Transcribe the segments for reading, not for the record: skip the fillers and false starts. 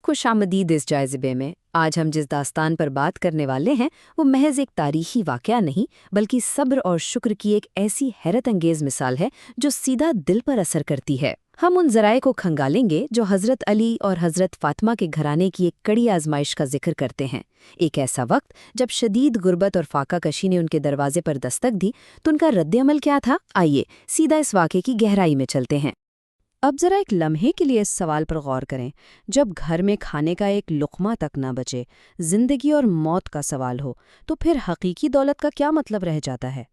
خوش آمدید اس جائزے میں۔ آج ہم جس داستان پر بات کرنے والے ہیں وہ محض ایک تاریخی واقعہ نہیں بلکہ صبر اور شکر کی ایک ایسی حیرت انگیز مثال ہے جو سیدھا دل پر اثر کرتی ہے۔ ہم ان ذرائع کو کھنگالیں گے جو حضرت علی اور حضرت فاطمہ کے گھرانے کی ایک کڑی آزمائش کا ذکر کرتے ہیں۔ ایک ایسا وقت جب شدید غربت اور فاقہ کشی نے ان کے دروازے پر دستک دی تو ان کا رد عمل کیا تھا؟ آئیے سیدھا اس واقعے کی گہرائی میں چلتے ہیں۔ اب ذرا ایک لمحے کے لیے اس سوال پر غور کریں، جب گھر میں کھانے کا ایک لقمہ تک نہ بچے، زندگی اور موت کا سوال ہو، تو پھر حقیقی دولت کا کیا مطلب رہ جاتا ہے؟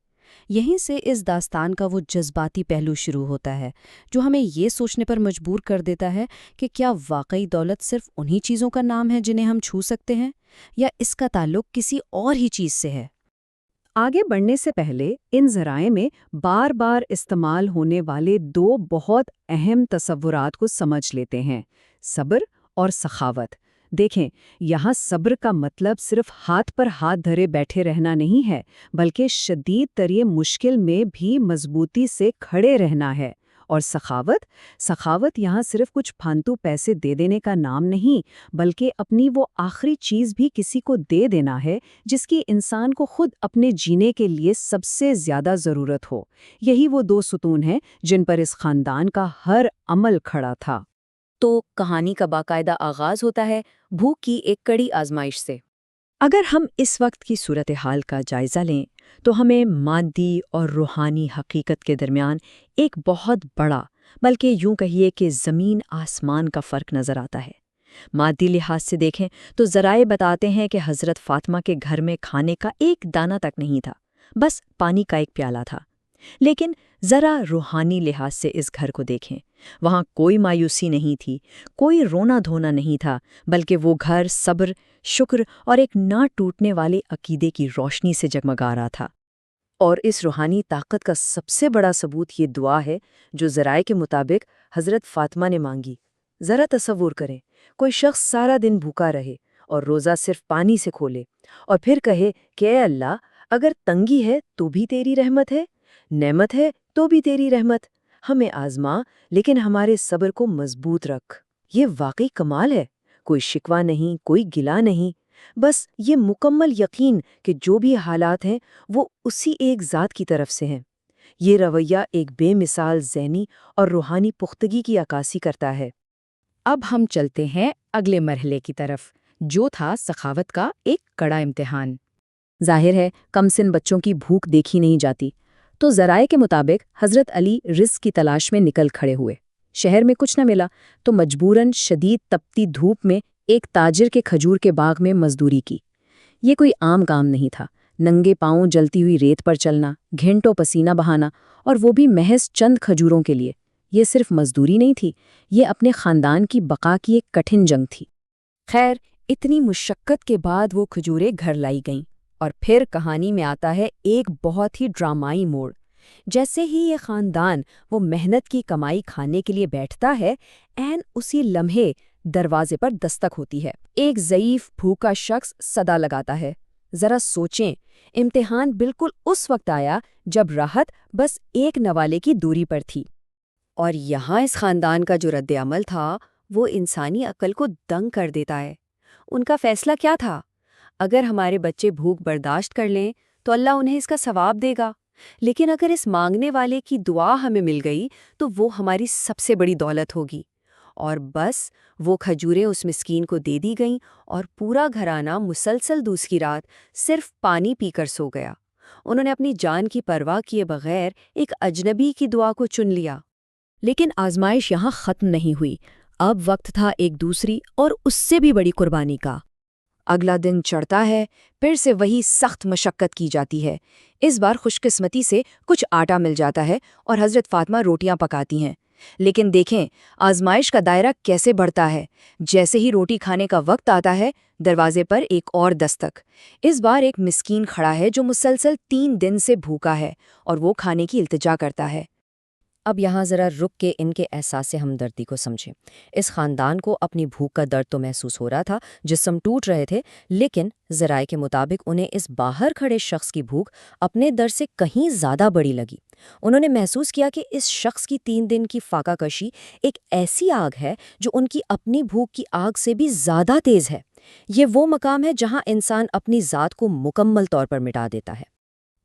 یہیں سے اس داستان کا وہ جذباتی پہلو شروع ہوتا ہے جو ہمیں یہ سوچنے پر مجبور کر دیتا ہے کہ کیا واقعی دولت صرف انہی چیزوں کا نام ہے جنہیں ہم چھو سکتے ہیں، یا اس کا تعلق کسی اور ہی چیز سے ہے؟ آگے بڑھنے سے پہلے ان ذرائع میں بار بار استعمال ہونے والے دو بہت اہم تصورات کو سمجھ لیتے ہیں: صبر اور سخاوت۔ دیکھیں، یہاں صبر کا مطلب صرف ہاتھ پر ہاتھ دھرے بیٹھے رہنا نہیں ہے، بلکہ شدید ترین مشکل میں بھی مضبوطی سے کھڑے رہنا ہے۔ اور سخاوت یہاں صرف کچھ پھانتو پیسے دے دینے کا نام نہیں، بلکہ اپنی وہ آخری چیز بھی کسی کو دے دینا ہے جس کی انسان کو خود اپنے جینے کے لیے سب سے زیادہ ضرورت ہو۔ یہی وہ دو ستون ہیں جن پر اس خاندان کا ہر عمل کھڑا تھا۔ تو کہانی کا باقاعدہ آغاز ہوتا ہے بھوک کی ایک کڑی آزمائش سے۔ اگر ہم اس وقت کی صورتحال کا جائزہ لیں تو ہمیں مادی اور روحانی حقیقت کے درمیان ایک بہت بڑا، بلکہ یوں کہیے کہ زمین آسمان کا فرق نظر آتا ہے۔ مادی لحاظ سے دیکھیں تو ذرائع بتاتے ہیں کہ حضرت فاطمہ کے گھر میں کھانے کا ایک دانہ تک نہیں تھا، بس پانی کا ایک پیالہ تھا۔ لیکن ذرا روحانی لحاظ سے اس گھر کو دیکھیں، وہاں کوئی مایوسی نہیں تھی، کوئی رونا دھونا نہیں تھا، بلکہ وہ گھر صبر، شکر اور ایک نہ ٹوٹنے والے عقیدے کی روشنی سے جگمگا رہا تھا۔ اور اس روحانی طاقت کا سب سے بڑا ثبوت یہ دعا ہے جو ذرائع کے مطابق حضرت فاطمہ نے مانگی۔ ذرا تصور کریں، کوئی شخص سارا دن بھوکا رہے اور روزہ صرف پانی سے کھولے، اور پھر کہے کہ اے اللہ، اگر تنگی ہے تو بھی تیری رحمت ہے، نعمت ہے تو بھی تیری رحمت، ہمیں آزما لیکن ہمارے صبر کو مضبوط رکھ۔ یہ واقعی کمال ہے، کوئی شکوہ نہیں، کوئی گلہ نہیں، بس یہ مکمل یقین کہ جو بھی حالات ہیں وہ اسی ایک ذات کی طرف سے ہیں۔ یہ رویہ ایک بے مثال ذہنی اور روحانی پختگی کی عکاسی کرتا ہے۔ اب ہم چلتے ہیں اگلے مرحلے کی طرف، جو تھا سخاوت کا ایک کڑا امتحان۔ ظاہر ہے کم سن بچوں کی بھوک دیکھی نہیں جاتی، تو ذرائع کے مطابق حضرت علی رزق کی تلاش میں نکل کھڑے ہوئے۔ شہر میں کچھ نہ ملا تو مجبوراً شدید تپتی دھوپ میں ایک تاجر کے کھجور کے باغ میں مزدوری کی۔ یہ کوئی عام کام نہیں تھا، ننگے پاؤں جلتی ہوئی ریت پر چلنا، گھنٹوں پسینہ بہانا، اور وہ بھی محض چند کھجوروں کے لیے۔ یہ صرف مزدوری نہیں تھی، یہ اپنے خاندان کی بقا کی ایک کٹھن جنگ تھی۔ خیر، اتنی مشقت کے بعد وہ کھجوریں گھر لائی گئیں، اور پھر کہانی میں آتا ہے ایک بہت ہی ڈرامائی موڑ۔ جیسے ہی یہ خاندان وہ محنت کی کمائی کھانے کے لیے بیٹھتا ہے، عین اسی لمحے دروازے پر دستک ہوتی ہے۔ ایک ضعیف بھوکا شخص صدا لگاتا ہے۔ ذرا سوچیں، امتحان بالکل اس وقت آیا جب راحت بس ایک نوالے کی دوری پر تھی۔ اور یہاں اس خاندان کا جو رد عمل تھا وہ انسانی عقل کو دنگ کر دیتا ہے۔ ان کا فیصلہ کیا تھا؟ اگر ہمارے بچے بھوک برداشت کر لیں تو اللہ انہیں اس کا ثواب دے گا، لیکن اگر اس مانگنے والے کی دعا ہمیں مل گئی تو وہ ہماری سب سے بڑی دولت ہوگی۔ اور بس وہ کھجوریں اس مسکین کو دے دی گئیں، اور پورا گھرانہ مسلسل دوسری رات صرف پانی پی کر سو گیا۔ انہوں نے اپنی جان کی پرواہ کیے بغیر ایک اجنبی کی دعا کو چن لیا۔ لیکن آزمائش یہاں ختم نہیں ہوئی، اب وقت تھا ایک دوسری اور اس سے بھی بڑی قربانی کا۔ اگلا دن چڑھتا ہے، پھر سے وہی سخت مشقت کی جاتی ہے۔ اس بار خوش قسمتی سے کچھ آٹا مل جاتا ہے اور حضرت فاطمہ روٹیاں پکاتی ہیں۔ لیکن دیکھیں آزمائش کا دائرہ کیسے بڑھتا ہے۔ جیسے ہی روٹی کھانے کا وقت آتا ہے، دروازے پر ایک اور دستک۔ اس بار ایک مسکین کھڑا ہے جو مسلسل 3 دن سے بھوکا ہے، اور وہ کھانے کی التجا کرتا ہے۔ اب یہاں ذرا رک کے ان کے احساس ہمدردی کو سمجھیں۔ اس خاندان کو اپنی بھوک کا درد تو محسوس ہو رہا تھا، جسم ٹوٹ رہے تھے، لیکن ذرائع کے مطابق انہیں اس باہر کھڑے شخص کی بھوک اپنے در سے کہیں زیادہ بڑی لگی۔ انہوں نے محسوس کیا کہ اس شخص کی 3 دن کی فاقہ کشی ایک ایسی آگ ہے جو ان کی اپنی بھوک کی آگ سے بھی زیادہ تیز ہے۔ یہ وہ مقام ہے جہاں انسان اپنی ذات کو مکمل طور پر مٹا دیتا ہے۔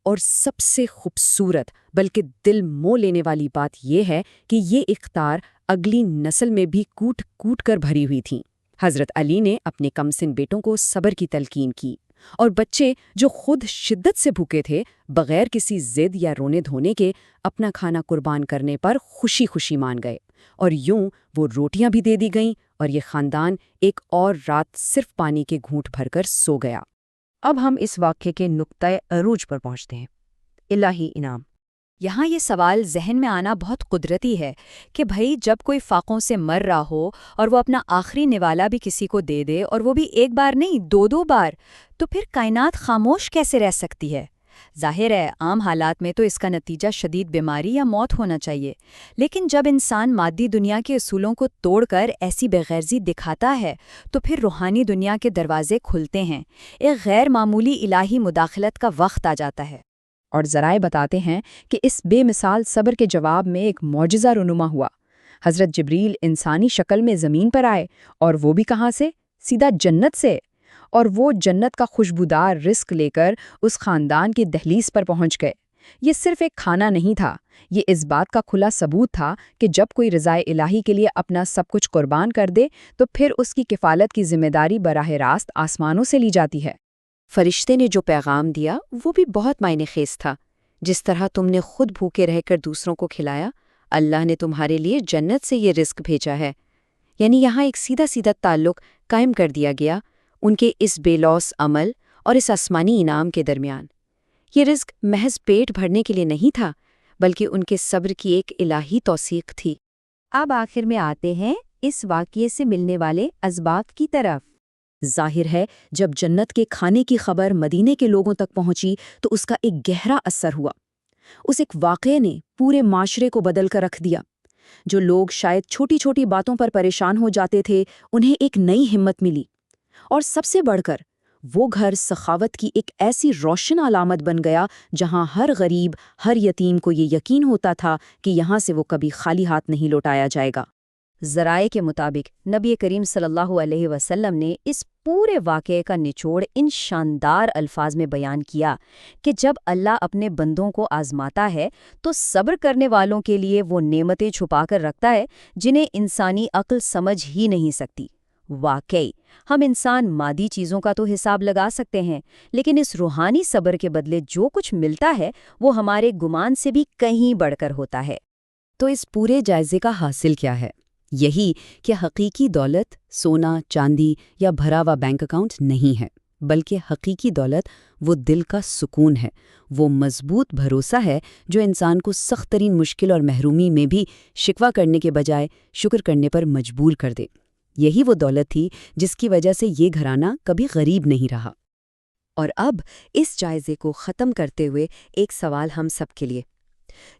اور سب سے خوبصورت بلکہ دل مو لینے والی بات یہ ہے کہ یہ اختیار اگلی نسل میں بھی کوٹ کوٹ کر بھری ہوئی تھیں۔ حضرت علی نے اپنے کمسن بیٹوں کو صبر کی تلقین کی، اور بچے جو خود شدت سے بھوکے تھے بغیر کسی ضد یا رونے دھونے کے اپنا کھانا قربان کرنے پر خوشی خوشی مان گئے، اور یوں وہ روٹیاں بھی دے دی گئیں، اور یہ خاندان ایک اور رات صرف پانی کے گھونٹ بھر کر سو گیا۔ اب ہم اس واقعے کے نقطۂ عروج پر پہنچتے ہیں، الہی انعام۔ یہاں یہ سوال ذہن میں آنا بہت قدرتی ہے کہ بھئی جب کوئی فاقوں سے مر رہا ہو اور وہ اپنا آخری نوالا بھی کسی کو دے دے، اور وہ بھی ایک بار نہیں 2 بار، تو پھر کائنات خاموش کیسے رہ سکتی ہے؟ ظاہر ہے عام حالات میں تو اس کا نتیجہ شدید بیماری یا موت ہونا چاہیے، لیکن جب انسان مادی دنیا کے اصولوں کو توڑ کر ایسی بے غرضی دکھاتا ہے تو پھر روحانی دنیا کے دروازے کھلتے ہیں، ایک غیر معمولی الہی مداخلت کا وقت آ جاتا ہے۔ اور ذرائع بتاتے ہیں کہ اس بے مثال صبر کے جواب میں ایک معجزہ رونما ہوا۔ حضرت جبریل انسانی شکل میں زمین پر آئے، اور وہ بھی کہاں سے؟ سیدھا جنت سے، اور وہ جنت کا خوشبودار رزق لے کر اس خاندان کی دہلیز پر پہنچ گئے۔ یہ صرف ایک کھانا نہیں تھا، یہ اس بات کا کھلا ثبوت تھا کہ جب کوئی رضائے الہی کے لیے اپنا سب کچھ قربان کر دے تو پھر اس کی کفالت کی ذمہ داری براہ راست آسمانوں سے لی جاتی ہے۔ فرشتے نے جو پیغام دیا وہ بھی بہت معنی خیز تھا۔ جس طرح تم نے خود بھوکے رہ کر دوسروں کو کھلایا، اللہ نے تمہارے لیے جنت سے یہ رزق بھیجا ہے۔ یعنی یہاں ایک سیدھا سیدھا تعلق قائم کر دیا گیا ان کے اس بے لوث عمل اور اس آسمانی انعام کے درمیان۔ یہ رزق محض پیٹ بھرنے کے لیے نہیں تھا، بلکہ ان کے صبر کی ایک الہی توثیق تھی۔ اب آخر میں آتے ہیں اس واقعے سے ملنے والے اسباق کی طرف۔ ظاہر ہے جب جنت کے کھانے کی خبر مدینے کے لوگوں تک پہنچی تو اس کا ایک گہرا اثر ہوا۔ اس ایک واقعے نے پورے معاشرے کو بدل کر رکھ دیا۔ جو لوگ شاید چھوٹی چھوٹی باتوں پر پریشان ہو جاتے تھے، انہیں ایک نئی ہمت ملی، اور سب سے بڑھ کر وہ گھر سخاوت کی ایک ایسی روشن علامت بن گیا جہاں ہر غریب، ہر یتیم کو یہ یقین ہوتا تھا کہ یہاں سے وہ کبھی خالی ہاتھ نہیں لوٹایا جائے گا۔ ذرائع کے مطابق نبی کریم صلی اللہ علیہ وسلم نے اس پورے واقعے کا نچوڑ ان شاندار الفاظ میں بیان کیا کہ جب اللہ اپنے بندوں کو آزماتا ہے تو صبر کرنے والوں کے لیے وہ نعمتیں چھپا کر رکھتا ہے جنہیں انسانی عقل سمجھ ہی نہیں سکتی۔ واقعی ہم انسان مادی چیزوں کا تو حساب لگا سکتے ہیں، لیکن اس روحانی صبر کے بدلے جو کچھ ملتا ہے وہ ہمارے گمان سے بھی کہیں بڑھ کر ہوتا ہے۔ تو اس پورے جائزے کا حاصل کیا ہے؟ یہی کہ حقیقی دولت سونا، چاندی یا بھرا ہوا بینک اکاؤنٹ نہیں ہے، بلکہ حقیقی دولت وہ دل کا سکون ہے، وہ مضبوط بھروسہ ہے جو انسان کو سخت ترین مشکل اور محرومی میں بھی شکوہ کرنے کے بجائے شکر کرنے پر مجبور کر دے۔ یہی وہ دولت تھی جس کی وجہ سے یہ گھرانہ کبھی غریب نہیں رہا۔ اور اب اس جائزے کو ختم کرتے ہوئے ایک سوال ہم سب کے لیے۔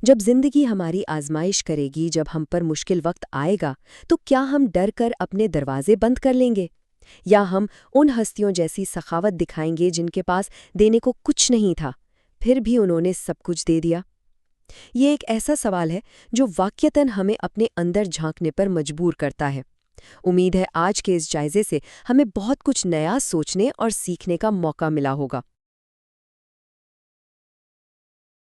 جب زندگی ہماری آزمائش کرے گی، جب ہم پر مشکل وقت آئے گا، تو کیا ہم ڈر کر اپنے دروازے بند کر لیں گے؟ یا ہم ان ہستیوں جیسی سخاوت دکھائیں گے جن کے پاس دینے کو کچھ نہیں تھا، پھر بھی انہوں نے سب کچھ دے دیا؟ یہ ایک ایسا سوال ہے جو واقعتاً ہمیں اپنے اندر جھانکنے پر مجبور کرتا ہے۔ امید ہے آج کے اس جائزے سے ہمیں بہت کچھ نیا سوچنے اور سیکھنے کا موقع ملا ہوگا۔